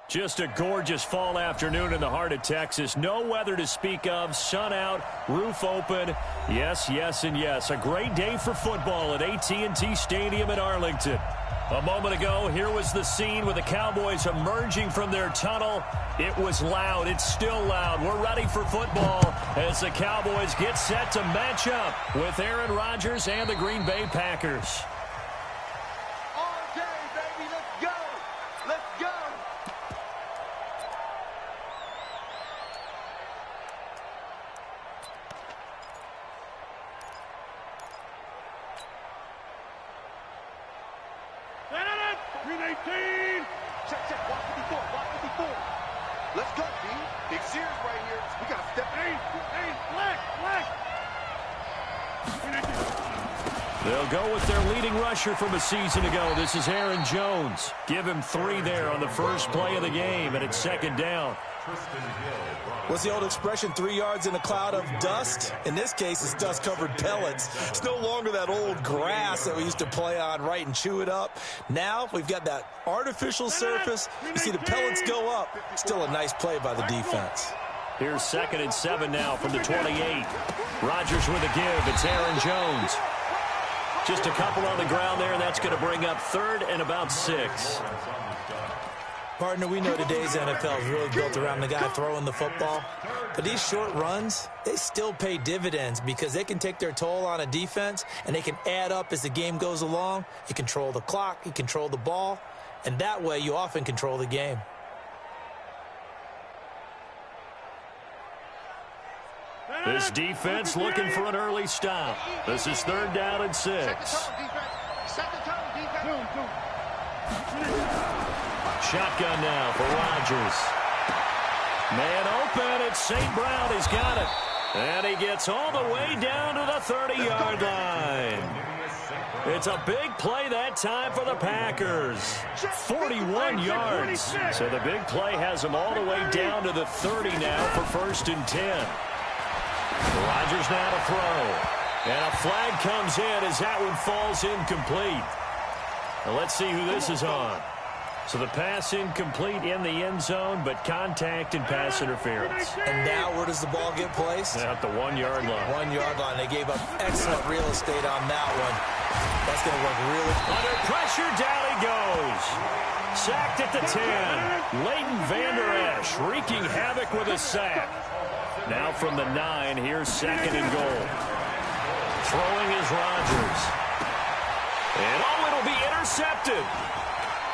Just a gorgeous fall afternoon in the heart of Texas. No weather to speak of. Sun out, roof open. Yes, yes, and yes. A great day for football at AT&T Stadium in Arlington. A moment ago, here was the scene with the Cowboys emerging from their tunnel. It was loud. It's still loud. We're ready for football as the Cowboys get set to match up with Aaron Rodgers and the Green Bay Packers. They'll go with their leading rusher from a season ago. This is Aaron Jones. Give him 3 there on the first play of the game, and it's second down. What's the old expression, 3 yards in a cloud of dust? In this case, it's dust-covered pellets. It's no longer that old grass that we used to play on, right, and chew it up. Now we've got that artificial surface. You see the pellets go up. Still a nice play by the defense. Here's 2nd and 7 now from the 28. Rodgers with a give. It's Aaron Jones. Just a couple on the ground there, and that's going to bring up 3rd and about 6. Partner, we know today's NFL is really built around the guy throwing the football. But these short runs, they still pay dividends because they can take their toll on a defense, and they can add up as the game goes along. You control the clock, you control the ball, and that way you often control the game. This defense looking for an early stop. This is 3rd down and 6. Shotgun now for Rodgers. Man open. It's St. Brown. He's got it. And he gets all the way down to the 30-yard line. It's a big play that time for the Packers. 41 yards. So the big play has them all the way down to the 30 now for 1st and 10. Rodgers now to throw. And a flag comes in as that one falls incomplete. Now let's see who this is on. So the pass incomplete in the end zone, but contact and pass interference. And now where does the ball get placed? At the 1-yard line. 1-yard line. They gave up excellent real estate on that one. That's going to work really good. Under pressure, down he goes. Sacked at the 10. Leighton Vander Esch wreaking havoc with a sack. Now from the 9, here's 2nd and goal. Throwing is Rodgers. And it'll be intercepted.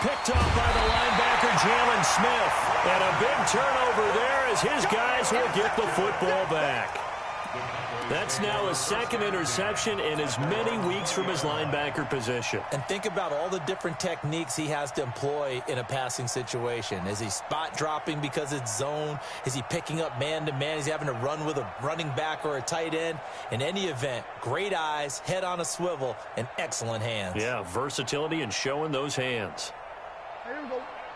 Picked up by the linebacker, Jalen Smith. And a big turnover there as his guys will get the football back. That's now his 2nd interception in as many weeks from his linebacker position. And think about all the different techniques he has to employ in a passing situation. Is he spot dropping because it's zone? Is he picking up man-to-man? Is he having to run with a running back or a tight end? In any event, great eyes, head on a swivel, and excellent hands. Yeah, versatility and showing those hands.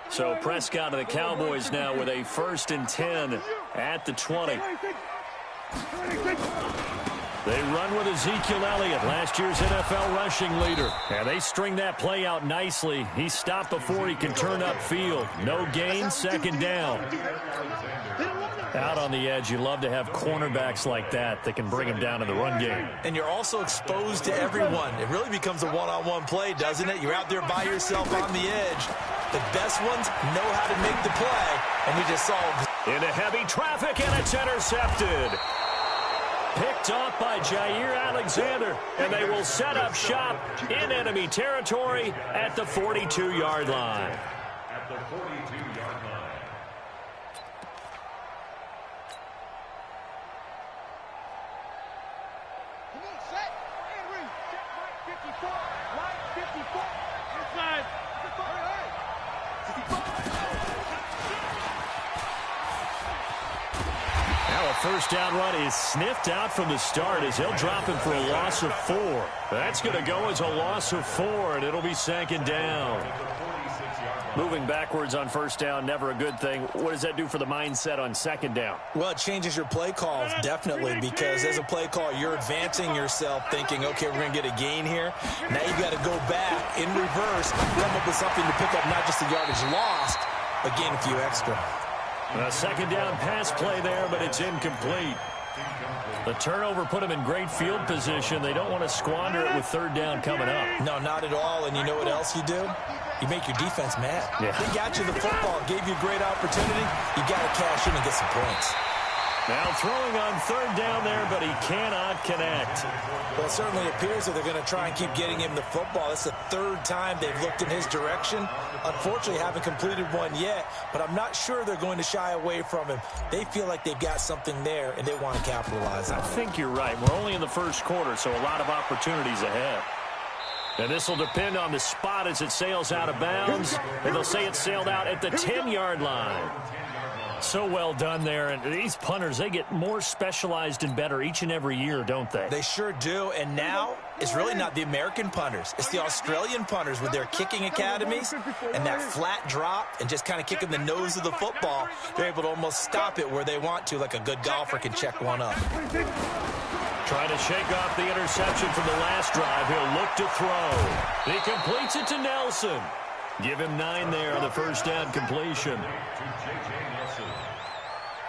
So Prescott of the Cowboys now with a 1st and 10 at the 20. They run with Ezekiel Elliott, last year's NFL rushing leader. And they string that play out nicely. He's stopped before he can turn upfield. No gain, 2nd down. Out on the edge, you love to have cornerbacks like that can bring him down in the run game. And you're also exposed to everyone. It really becomes a one-on-one play, doesn't it? You're out there by yourself on the edge. The best ones know how to make the play, and we just saw him. Into heavy traffic, and it's intercepted. Picked off by Jair Alexander, and they will set up shop in enemy territory at the 42-yard line. At the 42-yard line. Come on, set. Henry. Check right 54. Right 54. Inside. 55. Now a 1st down run is sniffed out from the start as he'll drop him for a loss of 4. That's going to go as a loss of 4, and it'll be 2nd down. Moving backwards on 1st down, never a good thing. What does that do for the mindset on 2nd down? Well, it changes your play calls, definitely, because as a play call, you're advancing yourself thinking, okay, we're going to get a gain here. Now you got to go back in reverse, come up with something to pick up not just the yardage lost, but gain a few extra. A second down pass play there, but it's incomplete. The turnover put them in great field position. They don't want to squander it with third down coming up. No, not at all. And you know what else you do? You make your defense mad. Yeah. They got you the football, gave you a great opportunity. You got to cash in and get some points. Now throwing on third down there, but he cannot connect. Well, it certainly appears that they're going to try and keep getting him the football. It's the third time they've looked in his direction. Unfortunately, haven't completed one yet, but I'm not sure they're going to shy away from him. They feel like they've got something there, and they want to capitalize on it. I think you're right. We're only in the first quarter, so a lot of opportunities ahead. And this will depend on the spot as it sails out of bounds. And they'll say it sailed out at the 10-yard line. So well done there. And these punters, they get more specialized and better each and every year, don't they? They sure do. And now it's really not the American punters. It's the Australian punters with their kicking academies and that flat drop and just kind of kicking the nose of the football. They're able to almost stop it where they want to, like a good golfer can check one up. Trying to shake off the interception from the last drive. He'll look to throw. He completes it to Nelson. Give him 9 there on the first down completion.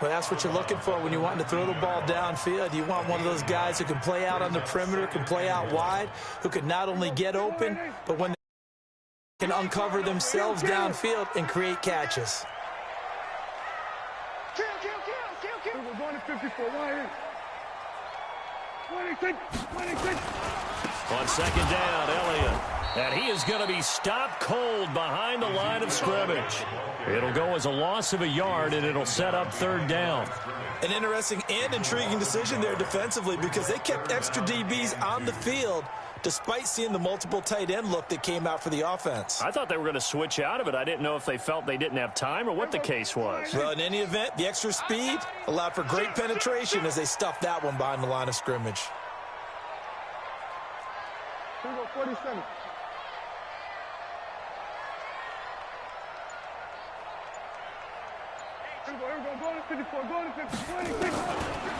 Well, that's what you're looking for when you're wanting to throw the ball downfield. You want one of those guys who can play out on the perimeter, can play out wide, who can not only get open, but when they can uncover themselves downfield and create catches. Kill. We're going to 54. Right here. 26. On second down, Elliott. And he is going to be stopped cold behind the line of scrimmage. It'll go as a loss of a yard, and it'll set up third down. An interesting and intriguing decision there defensively because they kept extra DBs on the field despite seeing the multiple tight end look that came out for the offense. I thought they were going to switch out of it. I didn't know if they felt they didn't have time or what the case was. Well, in any event, the extra speed allowed for great penetration as they stuffed that one behind the line of scrimmage. 47.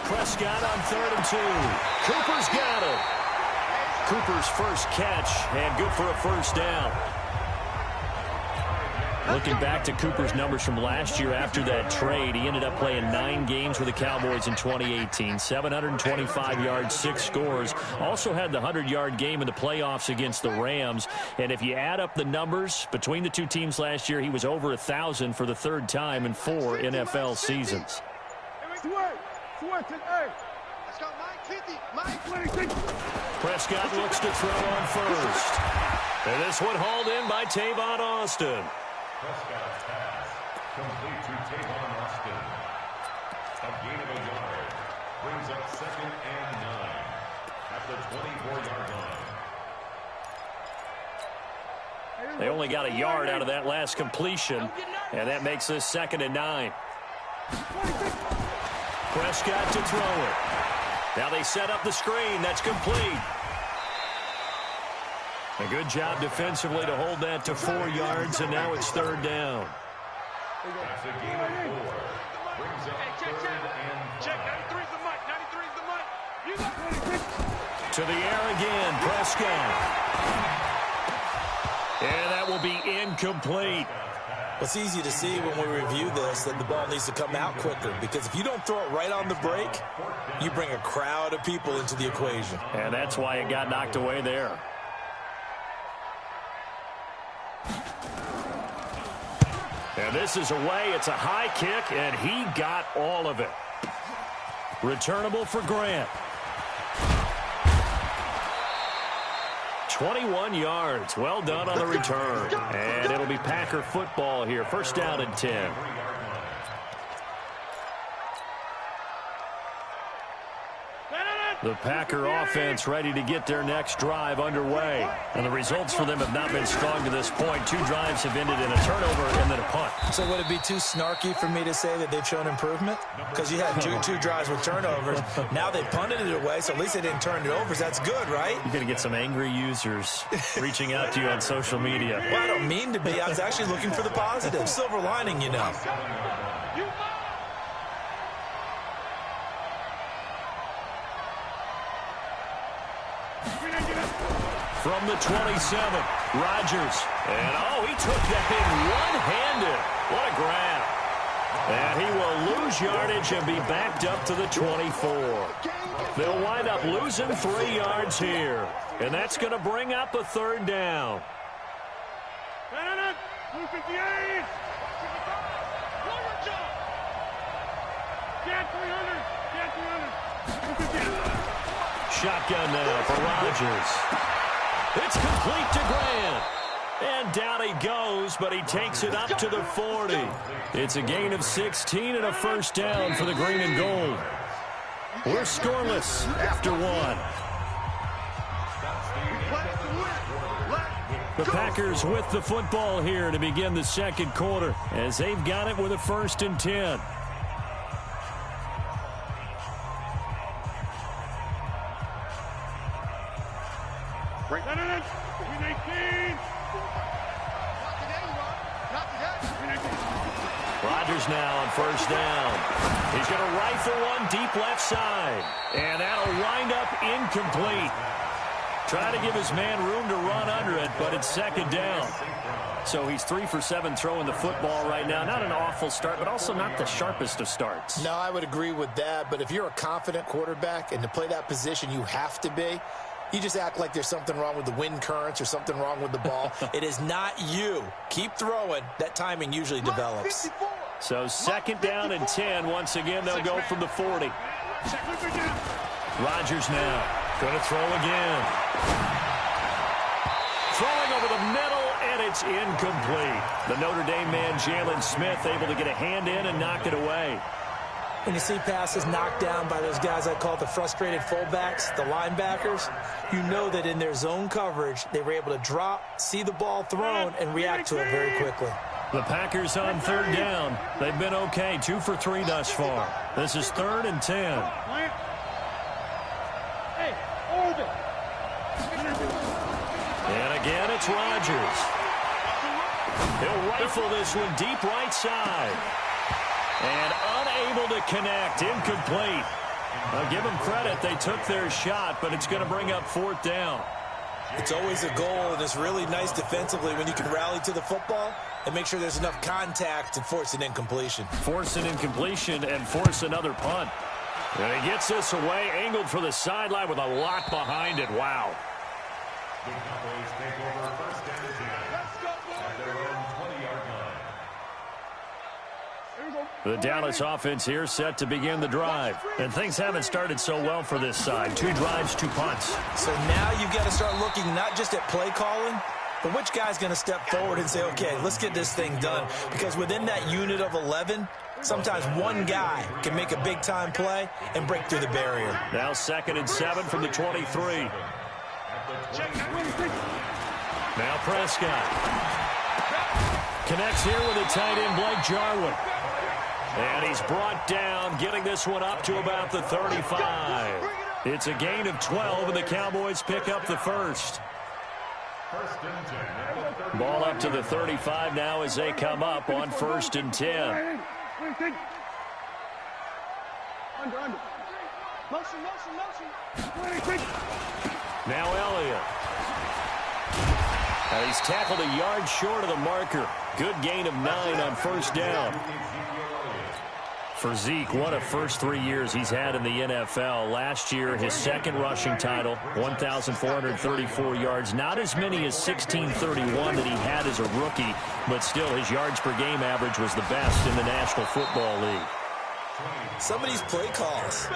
Prescott on 3rd and 2. Cooper's got it. Cooper's first catch, and good for a first down. Looking back to Cooper's numbers from last year after that trade, he ended up playing 9 games with the Cowboys in 2018. 725 yards, 6 scores. Also had the 100-yard game in the playoffs against the Rams. And if you add up the numbers between the two teams last year, he was over 1,000 for the 3rd time in 4 NFL seasons. Prescott looks to throw on first. And this one hauled in by Tavon Austin. Prescott's pass complete to Tavon Austin. A gain of a yard brings up 2nd and 9 at the 24-yard line. They only got a yard out of that last completion, and that makes this 2nd and 9. Prescott to throw it. Now they set up the screen. That's complete. A good job defensively to hold that to 4 yards, and now it's 3rd down. That's a gain of 4. Brings up 3rd and 5. Check, 93's the mic. 93's the mic. You got 26. To the air again, Prescott. And that will be incomplete. It's easy to see when we review this that the ball needs to come out quicker because if you don't throw it right on the break, you bring a crowd of people into the equation. And that's why it got knocked away there. And this is away. It's a high kick, and he got all of it. Returnable for Grant. 21 yards. Well done on the return. And it'll be Packer football here. First down and 10. The Packer offense ready to get their next drive underway. And the results for them have not been strong to this point. 2 drives have ended in a turnover and then a punt. So would it be too snarky for me to say that they've shown improvement? Because you had two drives with turnovers. Now they punted it away, so at least they didn't turn it over. So that's good, right? You're going to get some angry users reaching out to you on social media. Well, I don't mean to be. I was actually looking for the positive. Silver lining, you know. From the 27. Rodgers. And, he took that in one-handed. What a grab. And he will lose yardage and be backed up to the 24. They'll wind up losing 3 yards here. And that's going to bring up a 3rd down. Shotgun now for Rodgers. It's complete to Grant. And down he goes, but he takes it up to the 40. It's a gain of 16 and a 1st down for the green and gold. We're scoreless after 1. The Packers with the football here to begin the 2nd quarter as they've got it with a 1st and 10. Rodgers now on 1st down. He's going to rifle one deep left side. And that'll wind up incomplete. Trying to give his man room to run under it, but it's 2nd down. So he's 3 for 7 throwing the football right now. Not an awful start, but also not the sharpest of starts. No, I would agree with that. But if you're a confident quarterback and to play that position you have to be, you just act like there's something wrong with the wind currents or something wrong with the ball. It is not you. Keep throwing. That timing usually develops. So 2nd down and 10. Once again, they'll go from the 40. Rodgers now. Going to throw again. Throwing over the middle, and it's incomplete. The Notre Dame man, Jalen Smith, able to get a hand in and knock it away. When you see passes knocked down by those guys I call the frustrated fullbacks, the linebackers, you know that in their zone coverage, they were able to drop, see the ball thrown, and react to it very quickly. The Packers on 3rd down. They've been okay, 2 for 3 thus far. This is 3rd and 10. And again, it's Rodgers. He'll rifle this one deep right side. And unable to connect, incomplete. I'll give them credit. They took their shot, but it's going to bring up 4th down. It's always a goal, and it's really nice defensively when you can rally to the football and make sure there's enough contact to force an incompletion. Force an incompletion and force another punt. And he gets this away, angled for the sideline with a lot behind it. Wow. The Cowboys take over 1st and 10 at their own 20-yard line. The Dallas offense here set to begin the drive. And things haven't started so well for this side. 2 drives, 2 punts. So now you've got to start looking not just at play calling, but which guy's going to step forward and say, okay, let's get this thing done. Because within that unit of 11, sometimes one guy can make a big-time play and break through the barrier. Now 2nd and 7 from the 23. Now Prescott. Connects here with a tight end, Blake Jarwin. And he's brought down, getting this one up to about the 35. It's a gain of 12, and the Cowboys pick up the 1st. Ball up to the 35 now as they come up on 1st and 10. Now Elliott. And he's tackled a yard short of the marker. Good gain of 9 on 1st down. For Zeke, what a first 3 years he's had in the NFL. Last year, his 2nd rushing title, 1,434 yards. Not as many as 1,631 that he had as a rookie, but still his yards per game average was the best in the National Football League. Some of these play calls,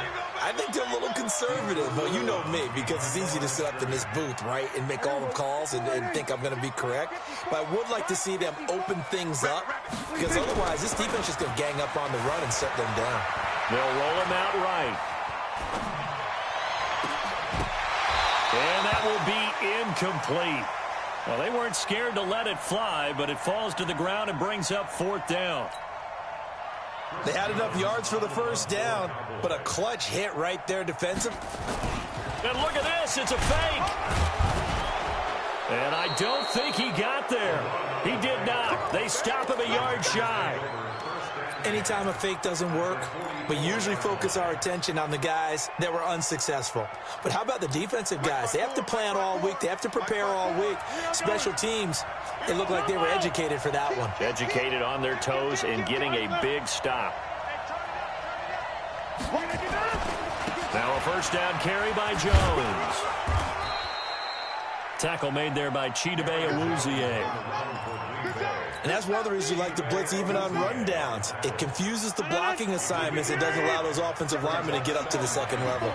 I think they're a little conservative. Well, you know me, because it's easy to sit up in this booth, right, and make all the calls and think I'm going to be correct. But I would like to see them open things up, because otherwise this defense is going to gang up on the run and shut them down. They'll roll him out right. And that will be incomplete. Well, they weren't scared to let it fly, but it falls to the ground and brings up 4th down. They had enough yards for the 1st down, but a clutch hit right there defensive. And look at this, it's a fake. And I don't think he got there. He did not. They stop him a yard shy. anytime a fake doesn't work, we usually focus our attention on the guys that were unsuccessful. But how about the defensive guys? They have to plan all week. They have to prepare all week. Special teams, it looked like they were educated for that one. Educated on their toes and getting a big stop. Now a first down carry by Jones. Tackle made there by Chidobe Awuzie. And that's one of the reasons you like to blitz even on rundowns. It confuses the blocking assignments. It doesn't allow those offensive linemen to get up to the second level.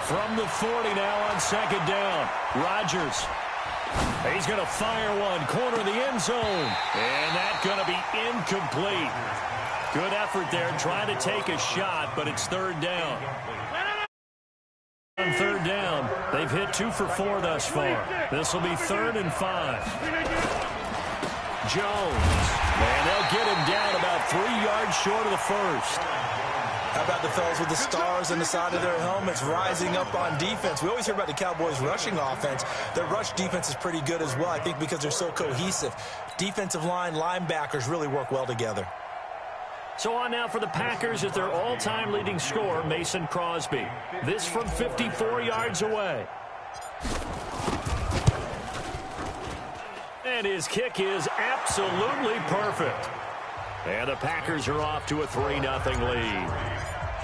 From the 40 now on second down. Rodgers. He's going to fire one. Corner of the end zone. And that's going to be incomplete. Good effort there trying to take a shot, but it's third down. On third down, they've hit 2 for 4 thus far. This will be 3rd and 5. Jones. And they'll get him down about 3 yards short of the first. How about the fellas with the stars on the side of their helmets rising up on defense? We always hear about the Cowboys' rushing offense. Their rush defense is pretty good as well, I think, because they're so cohesive. Defensive line, linebackers really work well together. So on now for the Packers is their all-time leading scorer, Mason Crosby. This from 54 yards away. And his kick is absolutely perfect. And the Packers are off to a 3-0 lead.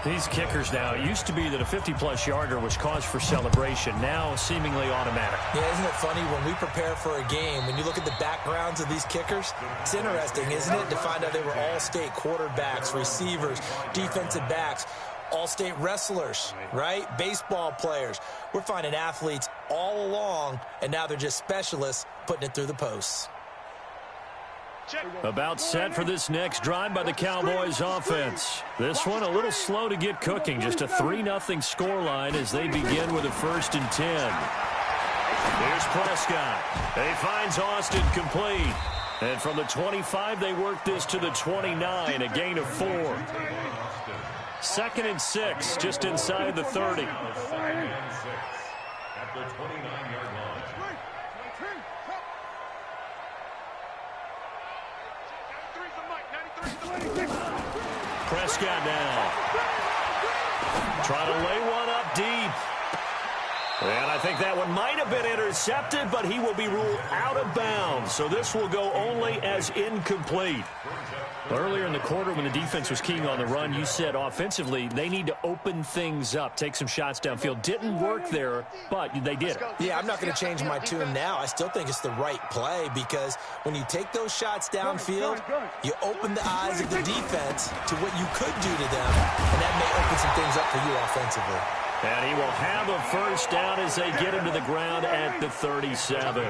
These kickers now, it used to be that a 50-plus yarder was cause for celebration. Now seemingly automatic. Yeah, isn't it funny when we prepare for a game, when you look at the backgrounds of these kickers, it's interesting, isn't it, to find out they were all-state quarterbacks, receivers, defensive backs, all-state wrestlers, right? Baseball players. We're finding athletes all along, and now they're just specialists putting it through the posts. About set for this next drive by the Cowboys offense. This one a little slow to get cooking. Just a 3-0 scoreline as they begin with a 1st and 10. Here's Prescott. He finds Austin complete. And from the 25, they work this to the 29, a gain of 4. 2nd and 6, just inside the 30. At the 29-yard line. Prescott now. Try to lay one up deep. And I think that one might have been intercepted, but he will be ruled out of bounds. So this will go only as incomplete. Earlier in the quarter when the defense was keying on the run, you said offensively they need to open things up, take some shots downfield. Didn't work there, but they did it. Yeah, I'm not going to change my tune now. I still think it's the right play because when you take those shots downfield, you open the eyes of the defense to what you could do to them, and that may open some things up for you offensively. And he will have a first down as they get him to the ground at the 37.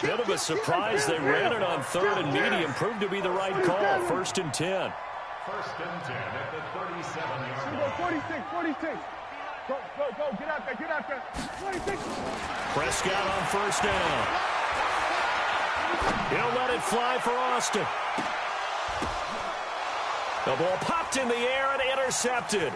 Bit of a surprise. They ran it on 3rd and medium. Proved to be the right call. 1st and 10. 1st and 10 at the 37-yard line. 46. Go, get out there. 46. Prescott on 1st down. He'll let it fly for Austin. The ball popped in the air and intercepted.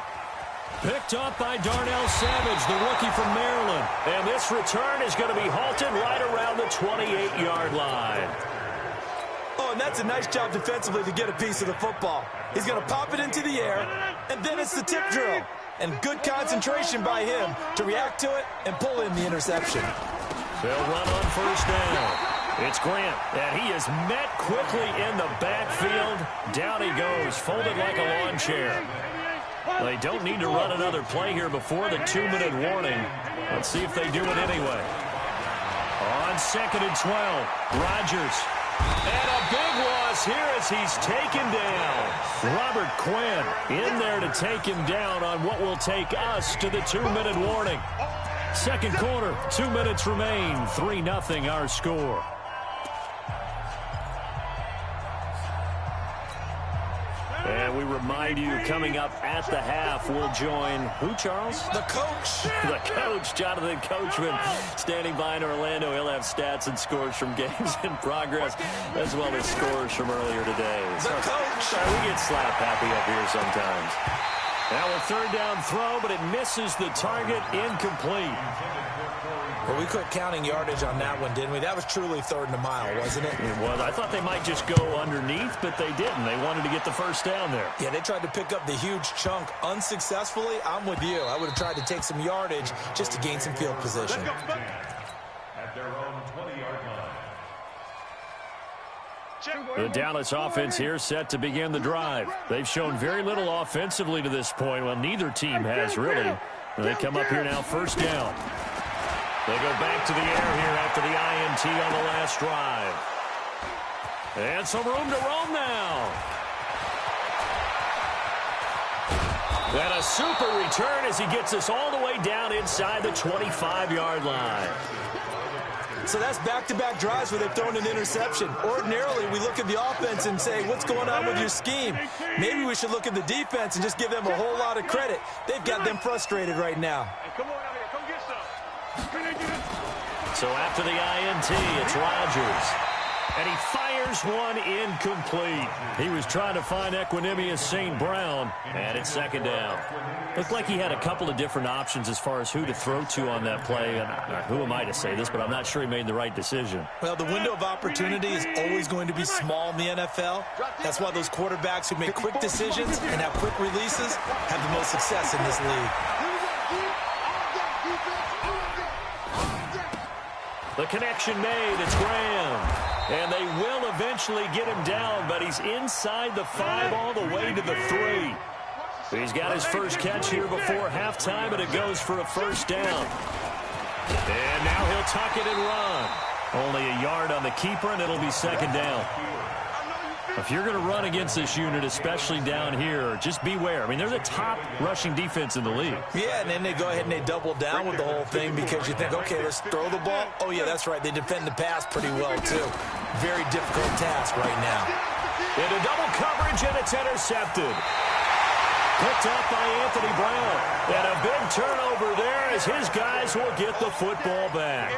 Picked up by Darnell Savage, the rookie from Maryland. And this return is going to be halted right around the 28-yard line. Oh, and that's a nice job defensively to get a piece of the football. He's going to pop it into the air, and then it's the tip drill. And good concentration by him to react to it and pull in the interception. They'll run on 1st down. It's Grant, and he is met quickly in the backfield. Down he goes, folded like a lawn chair. They don't need to run another play here before the 2-minute warning. Let's see if they do it anyway. On 2nd and 12, Rodgers. And a big loss here as he's taken down. Robert Quinn in there to take him down on what will take us to the 2-minute warning. Second quarter, 2 minutes remain. 3-0 our score. And we remind you, coming up at the half, we'll join who, Charles? The coach. The coach, Jonathan Coachman, standing by in Orlando. He'll have stats and scores from games in progress, as well as scores from earlier today. The coach. We get slap happy up here sometimes. Now a third down throw, but it misses the target, incomplete. Well, we quit counting yardage on that one, didn't we? That was truly third and a mile, wasn't it? It was. I thought they might just go underneath, but they didn't. They wanted to get the first down there. Yeah, they tried to pick up the huge chunk unsuccessfully. I'm with you. I would have tried to take some yardage just to gain some field position. At their own 20-yard line. The Dallas offense here set to begin the drive. They've shown very little offensively to this point. Well, neither team has really. They come up here now, first down. They go back to the air here after the INT on the last drive. And some room to roam now. And a super return as he gets us all the way down inside the 25-yard line. So that's back-to-back drives where they've thrown an interception. Ordinarily, we look at the offense and say, what's going on with your scheme? Maybe we should look at the defense and just give them a whole lot of credit. They've got them frustrated right now. Hey, come on out here. Come get some. So after the INT, it's Rodgers. And he fires one incomplete. He was trying to find Equanimous St. Brown, and it's second down. Looked like he had a couple of different options as far as who to throw to on that play. And who am I to say this, but I'm not sure he made the right decision. Well, the window of opportunity is always going to be small in the NFL. That's why those quarterbacks who make quick decisions and have quick releases have the most success in this league. The connection made. It's Graham. And they will eventually get him down, but he's inside the 5 all the way to the 3. He's got his first catch here before halftime, and it goes for a first down. And now he'll tuck it and run. Only a yard on the keeper, and it'll be second down. If you're going to run against this unit, especially down here, just beware. I mean, they're the top rushing defense in the league. Yeah, and then they go ahead and they double down with the whole thing because you think, okay, let's throw the ball. Oh, yeah, that's right. They defend the pass pretty well, too. Very difficult task right now. Into double coverage, and it's intercepted. Picked up by Anthony Brown. And a big turnover there as his guys will get the football back.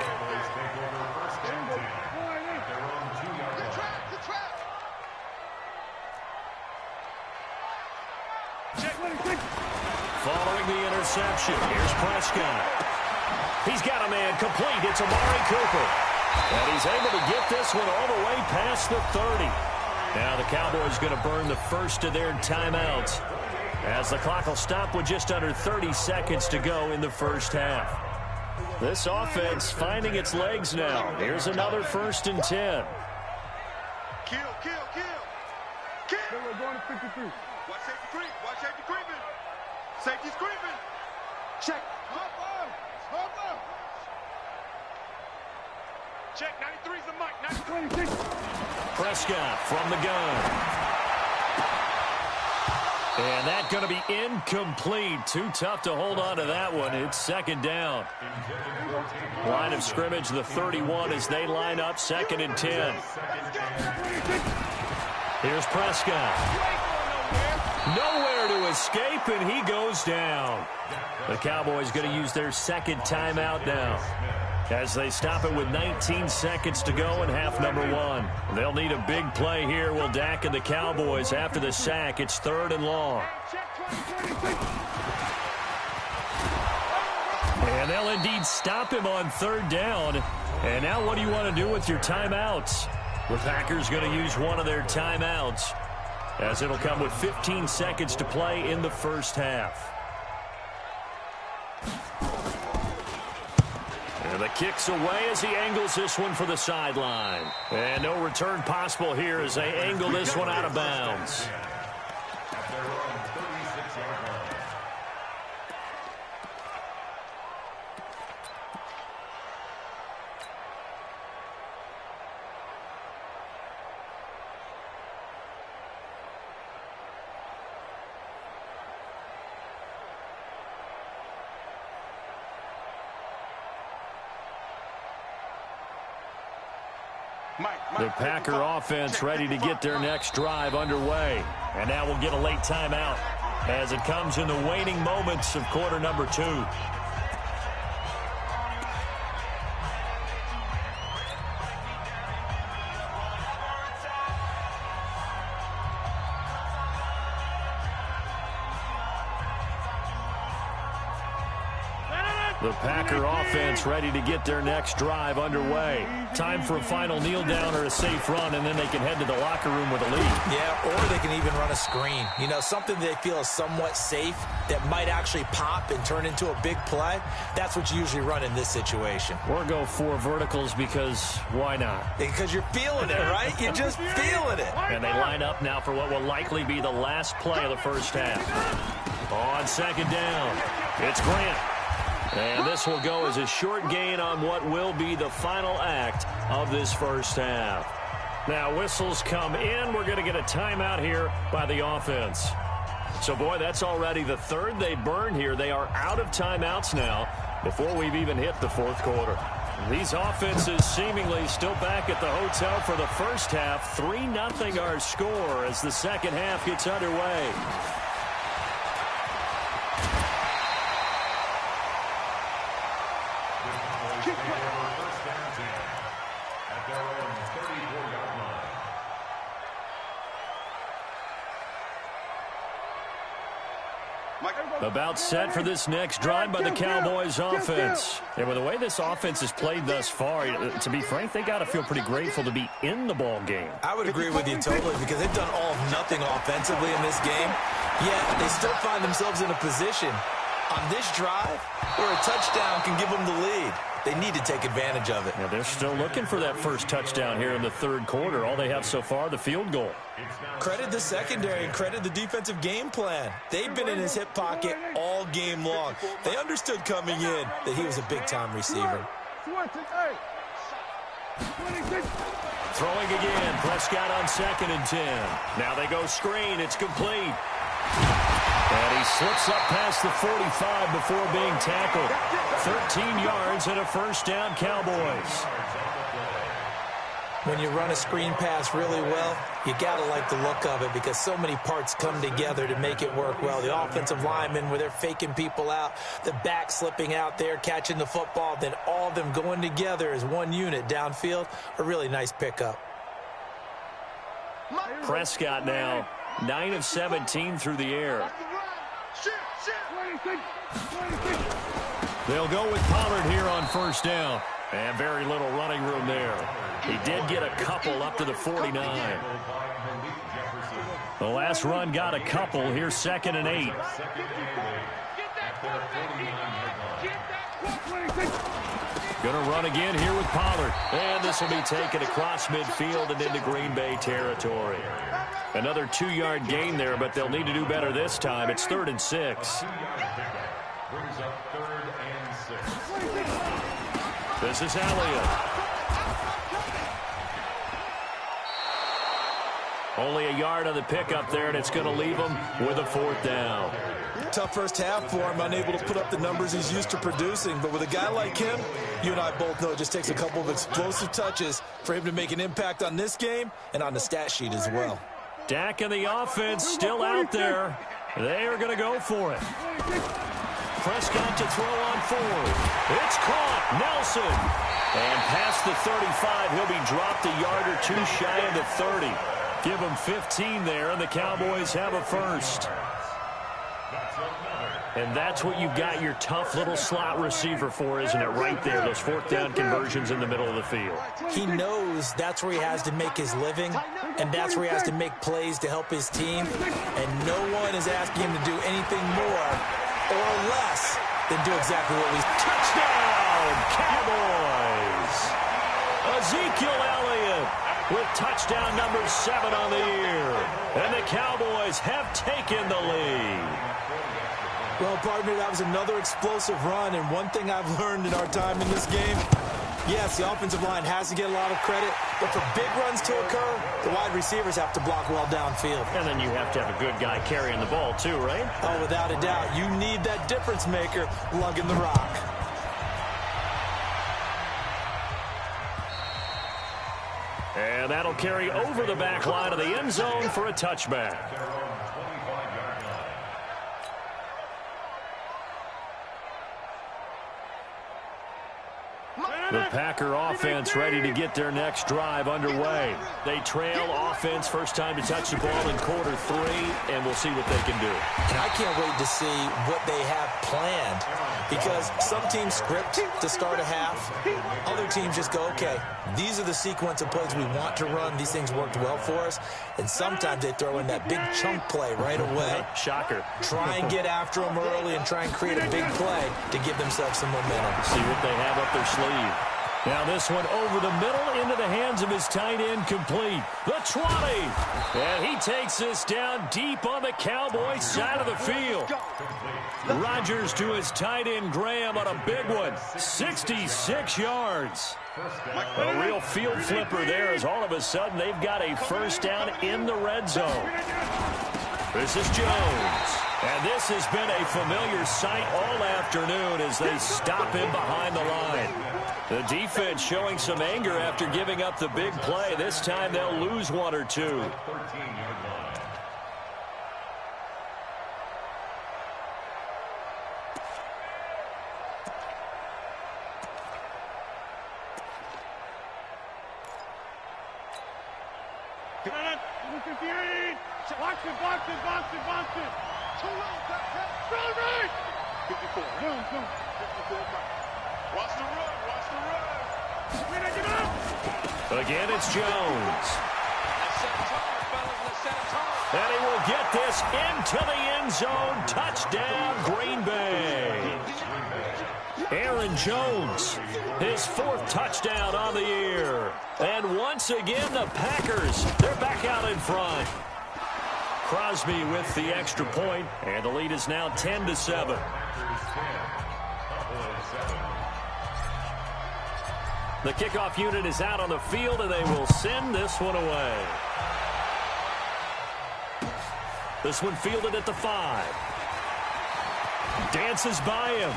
Following the interception, here's Prescott. He's got a man complete. It's Amari Cooper. And he's able to get this one all the way past the 30. Now the Cowboys going to burn the first of their timeouts as the clock will stop with just under 30 seconds to go in the first half. This offense finding its legs now. Here's another 1st and 10. Kill. We're going to 53. Watch safety creep. Watch safety creeping. Safety's creeping. Check. Hop on. Check. 93's the mic. 96. Prescott from the gun. And that's going to be incomplete. Too tough to hold on to that one. It's second down. Line of scrimmage, the 31 as they line up, 2nd and 10. Here's Prescott. Nowhere to escape, and he goes down. The Cowboys going to use their second timeout now as they stop it with 19 seconds to go in half number 1. They'll need a big play here. Will Dak and the Cowboys after the sack. It's 3rd and long. And they'll indeed stop him on 3rd down. And now what do you want to do with your timeouts? The Packers going to use one of their timeouts as it'll come with 15 seconds to play in the first half. And the kick's away as he angles this one for the sideline. And no return possible here as they angle this one out of bounds. The Packer offense ready to get their next drive underway. And now we'll get a late timeout as it comes in the waning moments of quarter number 2. The Packer offense ready to get their next drive underway. Time for a final kneel down or a safe run, and then they can head to the locker room with a lead. Yeah, or they can even run a screen. You know, something they feel is somewhat safe that might actually pop and turn into a big play. That's what you usually run in this situation. Or go 4 verticals because why not? Because you're feeling it, right? You're just feeling it. And they line up now for what will likely be the last play of the first half. On second down, it's Grant. And this will go as a short gain on what will be the final act of this first half. Now, whistles come in. We're going to get a timeout here by the offense. So, boy, that's already the third they burned here. They are out of timeouts now before we've even hit the fourth quarter. These offenses seemingly still back at the hotel for the first half. 3-0 our score as the second half gets underway. About set for this next drive by the Cowboys offense. And with the way this offense has played thus far, to be frank, they got to feel pretty grateful to be in the ball game. I would agree with you totally because they've done all of nothing offensively in this game. Yet they still find themselves in a position on this drive where a touchdown can give them the lead. They need to take advantage of it. Yeah, they're still looking for that first touchdown here in the third quarter. All they have so far, the field goal. Credit the secondary and credit the defensive game plan. They've been in his hip pocket all game long. They understood coming in that he was a big-time receiver. Throwing again. Prescott on 2nd and 10. Now they go screen. It's complete. And he slips up past the 45 before being tackled. 13 yards and a first down, Cowboys. When you run a screen pass really well, you got to like the look of it because so many parts come together to make it work well. The offensive linemen, where they're faking people out, the back slipping out there, catching the football, then all of them going together as one unit downfield. A really nice pickup. Prescott now 9 of 17 through the air. They'll go with Pollard here on first down. And very little running room there. He did get a couple up to the 49. The last run got a couple. Here's 2nd and 8. Going to run again here with Pollard. And this will be taken across midfield and into Green Bay territory. Another 2-yard gain there, but they'll need to do better this time. It's 3rd and 6. Brings up 3rd and 6. This is Elliott. Only a yard on the pickup there, and it's going to leave him with a 4th down. Tough first half for him, unable to put up the numbers he's used to producing. But with a guy like him, you and I both know it just takes a couple of explosive touches for him to make an impact on this game and on the stat sheet as well. Dak and the offense still out there. They are going to go for it. Prescott to throw on 4th. It's caught. Nelson. And past the 35, he'll be dropped a yard or 2 shy of the 30. Give him 15 there, and the Cowboys have a first. And that's what you've got your tough little slot receiver for, isn't it? Right there, those 4th down conversions in the middle of the field. He knows that's where he has to make his living, and that's where he has to make plays to help his team. And no one is asking him to do anything more or less than do exactly what we... Touchdown, Cowboys! Ezekiel Elliott with touchdown number 7 on the year. And the Cowboys have taken the lead. Well, partner, that was another explosive run, and one thing I've learned in our time in this game, yes, the offensive line has to get a lot of credit, but for big runs to occur, the wide receivers have to block well downfield. And then you have to have a good guy carrying the ball too, right? Oh, without a doubt. You need that difference maker lugging the rock. And that'll carry over the back line of the end zone for a touchback. The Packer offense ready to get their next drive underway. They trail offense, first time to touch the ball in quarter 3, and we'll see what they can do. And I can't wait to see what they have planned because some teams script to start a half. Other teams just go, okay, these are the sequence of plays we want to run. These things worked well for us. And sometimes they throw in that big chunk play right away. Shocker. Try and get after them early and try and create a big play to give themselves some momentum. See what they have up their sleeve. Now this one over the middle into the hands of his tight end, complete. The 20. And he takes this down deep on the Cowboys side of the field. Rodgers to his tight end Graham on a big one. 66 yards. A real field flipper there, as all of a sudden they've got a first down in the red zone. This is Jones. And this has been a familiar sight all afternoon as they stop him behind the line. The defense showing some anger after giving up the big play. This time they'll lose one or two. 13-yard line. Box it. Too low, right. 54. No. 54. Watch the run. Again, it's Jones. And he will get this into the end zone. Touchdown, Green Bay. Aaron Jones, his 4th touchdown on the year. And once again, the Packers, they're back out in front. Crosby with the extra point, and the lead is now 10-7. The kickoff unit is out on the field, and they will send this one away. This one fielded at the 5. Dances by him.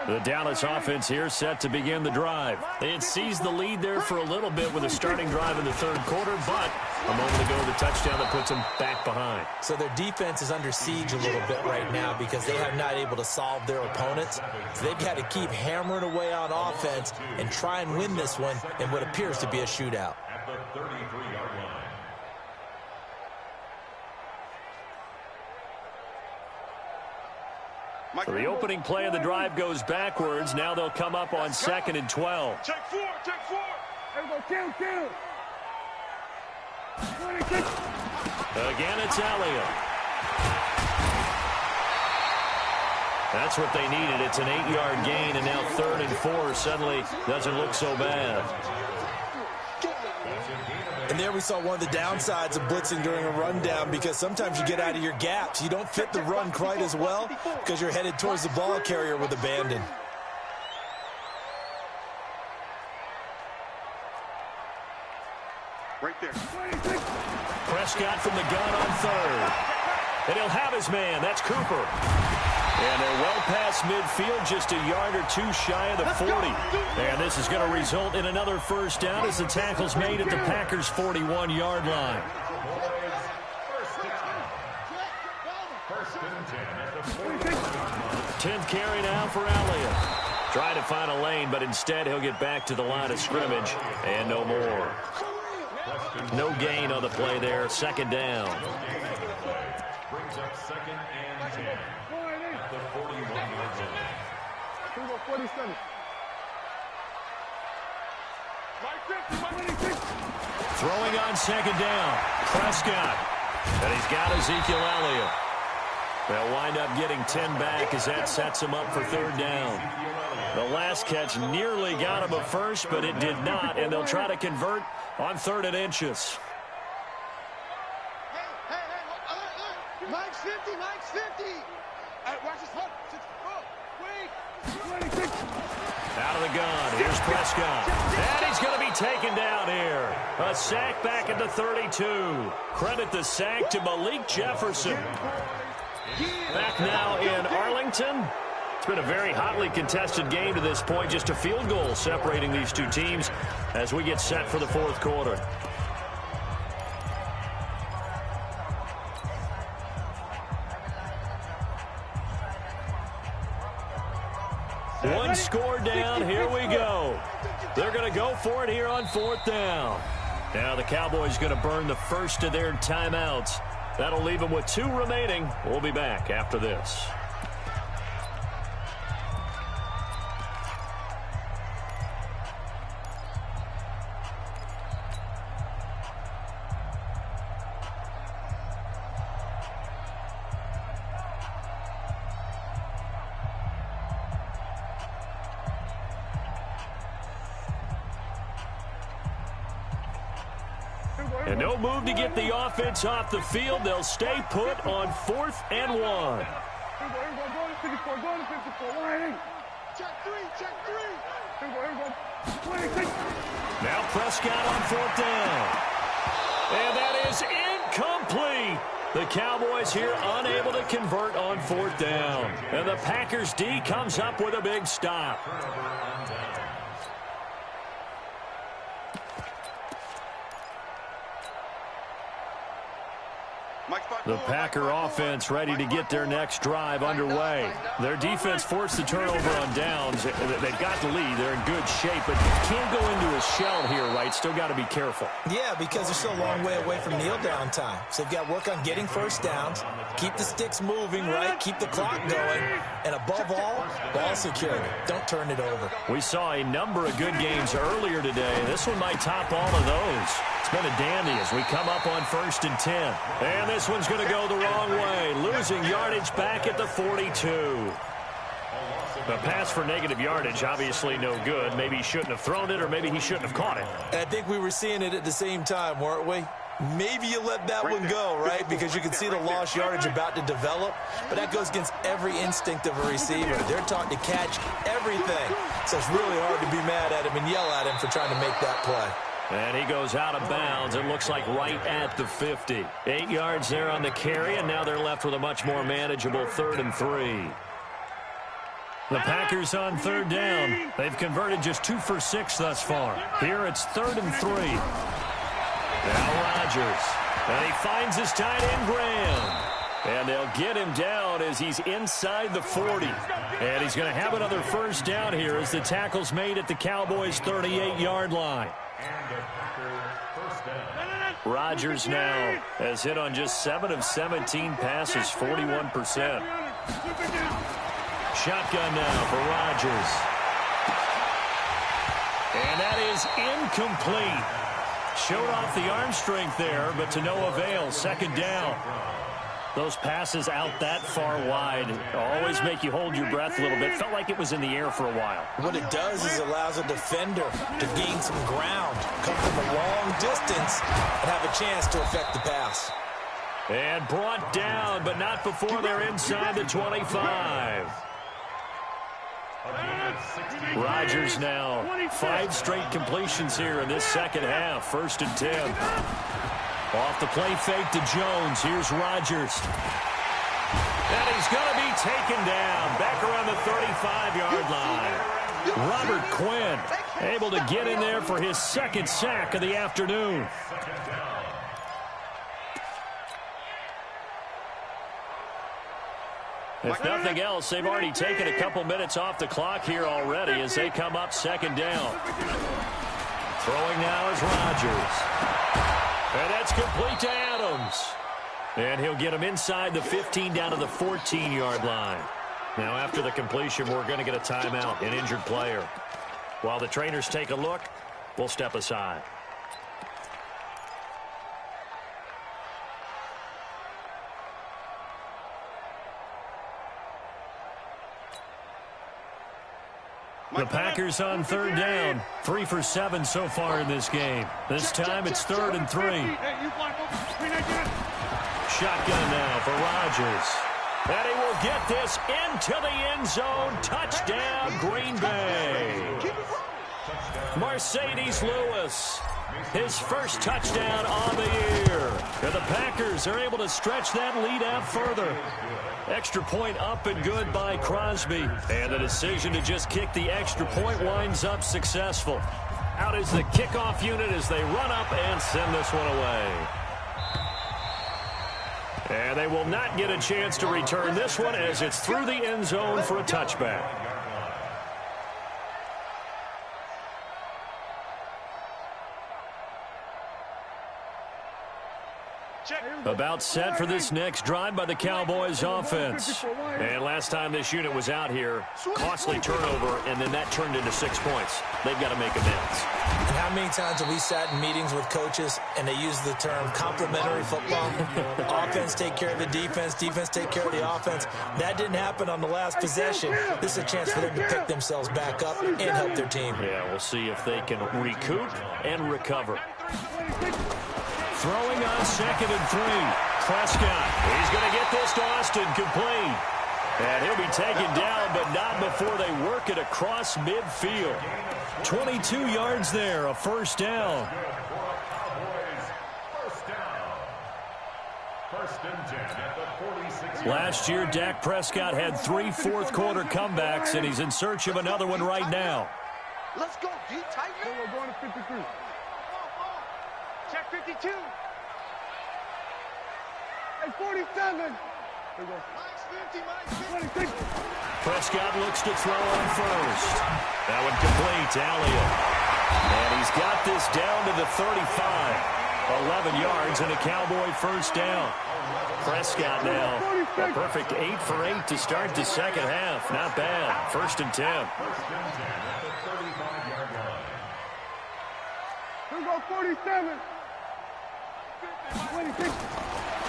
The Dallas offense here set to begin the drive. They had seized the lead there for a little bit with a starting drive in the 3rd quarter, but a moment ago the touchdown that puts them back behind. So their defense is under siege a little bit right now because they have not able to solve their opponents. So they've got to keep hammering away on offense and try and win this one in what appears to be a shootout. At the 33-yard line. So the opening play of the drive goes backwards. Now they'll come up on 2nd and 12. Check 4. There we go. Kill. Again, it's Elliott. That's what they needed. It's an 8-yard gain, and now 3rd and 4 suddenly doesn't look so bad. And there we saw one of the downsides of blitzing during a rundown, because sometimes you get out of your gaps. You don't fit the run quite as well because you're headed towards the ball carrier with abandon. Right there. Prescott from the gun on 3rd. And he'll have his man. That's Cooper. And they're well past midfield, just a yard or two shy of the 40. And this is going to result in another first down as the tackle's made at the Packers' 41-yard line. 10th carry now for Elliott. Trying to find a lane, but instead he'll get back to the line of scrimmage. And no more. No gain on the play there. 2nd down. Brings up 2nd and 10. At the 41-yard line. 47. Throwing on 2nd down. Prescott. And he's got Ezekiel Elliott. They'll wind up getting 10 back as that sets him up for 3rd down. The last catch nearly got him a first, but it did not, and they'll try to convert on 3rd and inches. Mike's 50. Watch this hook. Wait. Out of the gun. Here's Prescott. And he's going to be taken down here. A sack back at the 32. Credit the sack to Malik Jefferson. Back now in Arlington. It's been a very hotly contested game to this point. Just a field goal separating these two teams as we get set for the 4th quarter. One score down. Here we go. They're going to go for it here on 4th down. Now the Cowboys going to burn the first of their timeouts. That'll leave them with 2 remaining. We'll be back after this. And no move to get the offense off the field. They'll stay put on 4th and 1. Check 3, check 3. Now Prescott on 4th down. And that is incomplete. The Cowboys here unable to convert on 4th down. And the Packers D comes up with a big stop. The Packer offense ready to get their next drive underway. Their defense forced the turnover on downs. They've got the lead. They're in good shape, but can't go into a shell here, right? Still got to be careful. Yeah, because they're still a long way away from kneel down time. So they've got to work on getting first downs, keep the sticks moving, right? Keep the clock going. And above all, ball security. Don't turn it over. We saw a number of good games earlier today. This one might top all of those. It's been a dandy as we come up on 1st and 10. And this one's going to go the wrong way, losing yardage back at the 42. The pass for negative yardage, obviously no good. Maybe he shouldn't have thrown it, or maybe he shouldn't have caught it. I think we were seeing it at the same time, weren't we? Maybe you let that one go, right? Because you can see the lost yardage about to develop. But that goes against every instinct of a receiver. They're taught to catch everything. So it's really hard to be mad at him and yell at him for trying to make that play. And he goes out of bounds. It looks like right at the 50. 8 yards there on the carry, and now they're left with a much more manageable 3rd and 3. The Packers on 3rd down. They've converted just 2 for 6 thus far. Here it's 3rd and 3. Now Rodgers. And he finds his tight end, Graham. And they'll get him down as he's inside the 40. And he's going to have another first down here as the tackle's made at the Cowboys' 38-yard line. Rodgers now has hit on just 7 of 17 passes, 41%. Shotgun now for Rodgers. And that is incomplete. Showed off the arm strength there, but to no avail. 2nd down. Those passes out that far wide always make you hold your breath a little bit. Felt like it was in the air for a while. What it does is it allows a defender to gain some ground, come from a long distance, and have a chance to affect the pass. And brought down, but not before they're inside the 25. Rodgers now 5 straight completions here in this second half. 1st and 10. Off the play fake to Jones. Here's Rodgers. And he's going to be taken down back around the 35-yard line. Robert Quinn able to get in there for his 2nd sack of the afternoon. If nothing else, they've already taken a couple minutes off the clock here already as they come up 2nd down. Throwing now is Rodgers. And that's complete to Adams. And he'll get him inside the 15 down to the 14-yard line. Now after the completion, we're going to get a timeout, an injured player. While the trainers take a look, we'll step aside. The Packers on 3rd down. 3 for 7 so far in this game. This time it's 3rd and 3. Shotgun now for Rodgers. And he will get this into the end zone. Touchdown, Green Bay. Mercedes Lewis, his first touchdown on the year. And the Packers are able to stretch that lead out further. Extra point up and good by Crosby. And the decision to just kick the extra point winds up successful. Out is the kickoff unit as they run up and send this one away. And they will not get a chance to return this one as it's through the end zone for a touchback. About set for this next drive by the Cowboys offense. And last time this unit was out here, costly turnover, and then that turned into 6 points. They've got to make amends. And how many times have we sat in meetings with coaches and they use the term complementary football? Offense take care of the defense, defense take care of the offense. That didn't happen on the last possession. This is a chance for them to pick themselves back up and help their team. Yeah, we'll see if they can recoup and recover. Throwing on 2nd and 3. Prescott, he's going to get this to Austin complete. And he'll be taken down, but not before they work it across midfield. 22 yards there, a first down. Last year, Dak Prescott had 3 fourth-quarter comebacks, and he's in search of another one right now. Let's go, D. Tight. We're going to 53. Check 52. Hey, 47. Minus 50, minus 50. Prescott looks to throw on first. That one complete to Elliott. And he's got this down to the 35. 11 yards and a Cowboy first down. Prescott now a perfect 8 for 8 to start the second half. Not bad. 1st and 10. Here we go, 47. 26.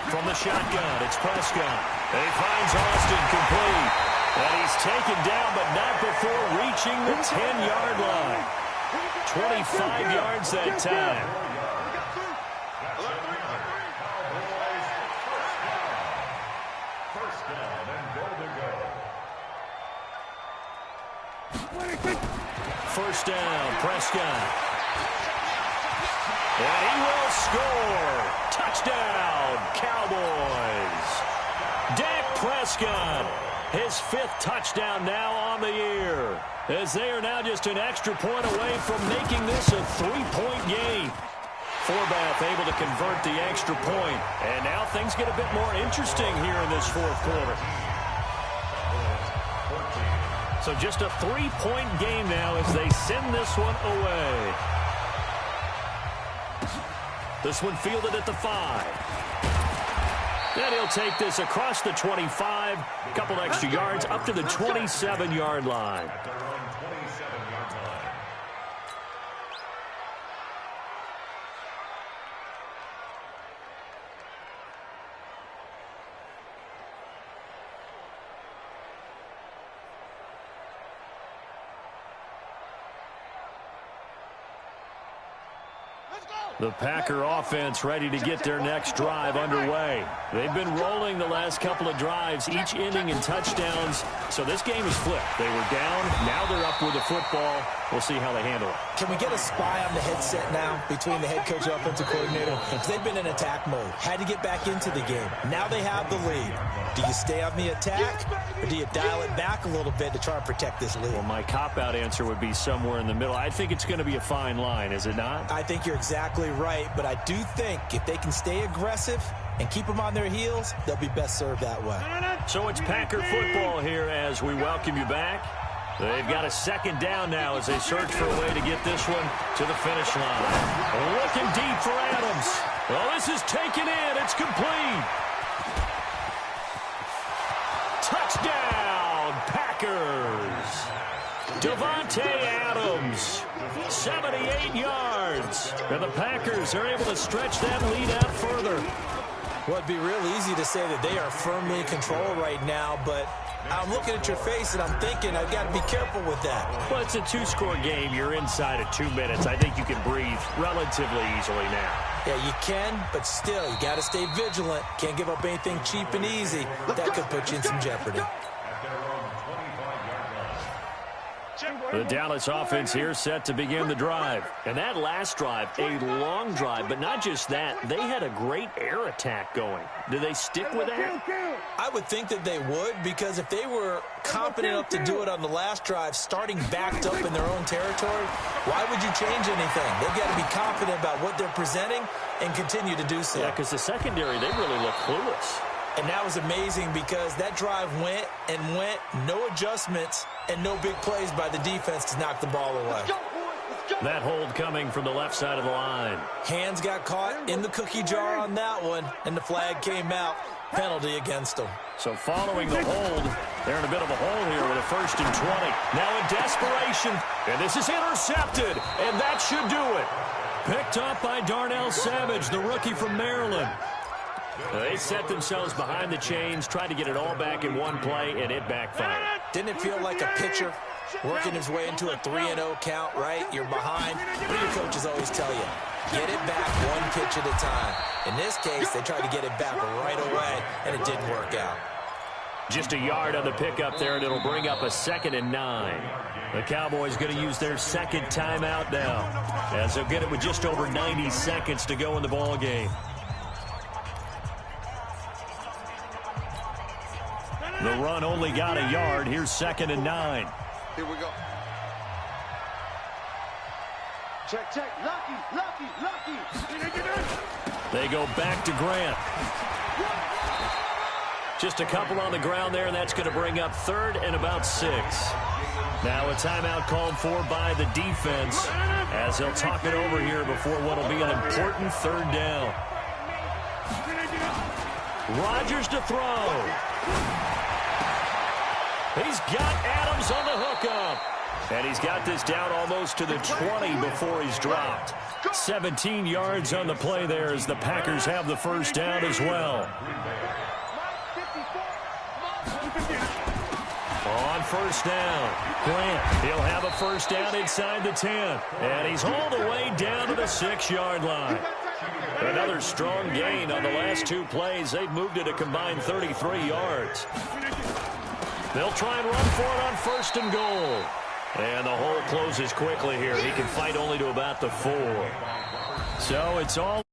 From the shotgun, it's Prescott. And he finds Austin complete. And he's taken down, but not before reaching the 10-yard line. 25 yards that time. First down, Prescott. And he will score. Touchdown, Cowboys. Dak Prescott, his 5th touchdown now on the year, as they are now just an extra point away from making this a 3-point game. Forbath able to convert the extra point, and now things get a bit more interesting here in this 4th quarter. So just a 3-point game now as they send this one away. This one fielded at the 5. Then he'll take this across the 25. A couple extra yards up to the 27-yard line. The Packer offense ready to get their next drive underway. They've been rolling the last couple of drives, each ending in touchdowns. So this game is flipped. They were down. Now they're up with the football. We'll see how they handle it. Can we get a spy on the headset now between the head coach and offensive coordinator? Because they've been in attack mode. Had to get back into the game. Now they have the lead. Do you stay on the attack, or do you dial it back a little bit to try and protect this lead? Well, my cop-out answer would be somewhere in the middle. I think it's going to be a fine line, is it not? I think you're exactly right, but I do think if they can stay aggressive and keep them on their heels, they'll be best served that way. So it's Packer football here as we welcome you back. They've got a 2nd down now as they search for a way to get this one to the finish line. Looking deep for Adams. Well, this is taken in. It's complete. Touchdown, Packers. Devontae Adams, 78 yards. And the Packers are able to stretch that lead out further. Well, it'd be real easy to say that they are firmly in control right now, but I'm looking at your face and I'm thinking I've got to be careful with that. Well, it's a 2-score game. You're inside of 2 minutes. I think you can breathe relatively easily now. Yeah, you can, but still, you got to stay vigilant. Can't give up anything cheap and easy. That could put you in some jeopardy. The Dallas offense here set to begin the drive. And that last drive, a long drive, but not just that. They had a great air attack going. Do they stick with that? I would think that they would, because if they were confident enough to do it on the last drive, starting backed up in their own territory, why would you change anything? They've got to be confident about what they're presenting and continue to do so. Yeah, because the secondary, they really look clueless. And that was amazing because that drive went and went, no adjustments and no big plays by the defense to knock the ball away. Let's go, boys. Let's That hold coming from the left side of the line. Hands got caught in the cookie jar on that one, and the flag came out. Penalty against them. So following the hold, they're in a bit of a hole here with a 1st and 20. Now in desperation, and this is intercepted, and that should do it. Picked up by Darnell Savage, the rookie from Maryland. They set themselves behind the chains, tried to get it all back in one play, and it backfired. Didn't it feel like a pitcher working his way into a 3-0 count, right? You're behind. What do your coaches always tell you? Get it back one pitch at a time. In this case, they tried to get it back right away, and it didn't work out. Just a yard on the pickup there, and it'll bring up a 2nd and 9. The Cowboys going to use their 2nd timeout now, as they'll get it with just over 90 seconds to go in the ball game. The run only got a yard. Here's 2nd and 9. Here we go. Check, check. Lucky, lucky, lucky. They go back to Grant. Just a couple on the ground there, and that's going to bring up 3rd and about 6. Now a timeout called for by the defense, as they'll talk it over here before what will be an important 3rd down. Rodgers to throw. He's got Adams on the hookup. And he's got this down almost to the 20 before he's dropped. 17 yards on the play there as the Packers have the 1st down as well. On 1st down, Grant, he'll have a 1st down inside the 10. And he's all the way down to the 6-yard line. Another strong gain on the last 2 plays. They've moved it a combined 33 yards. They'll try and run for it on 1st and goal. And the hole closes quickly here. He can fight only to about the 4. So it's all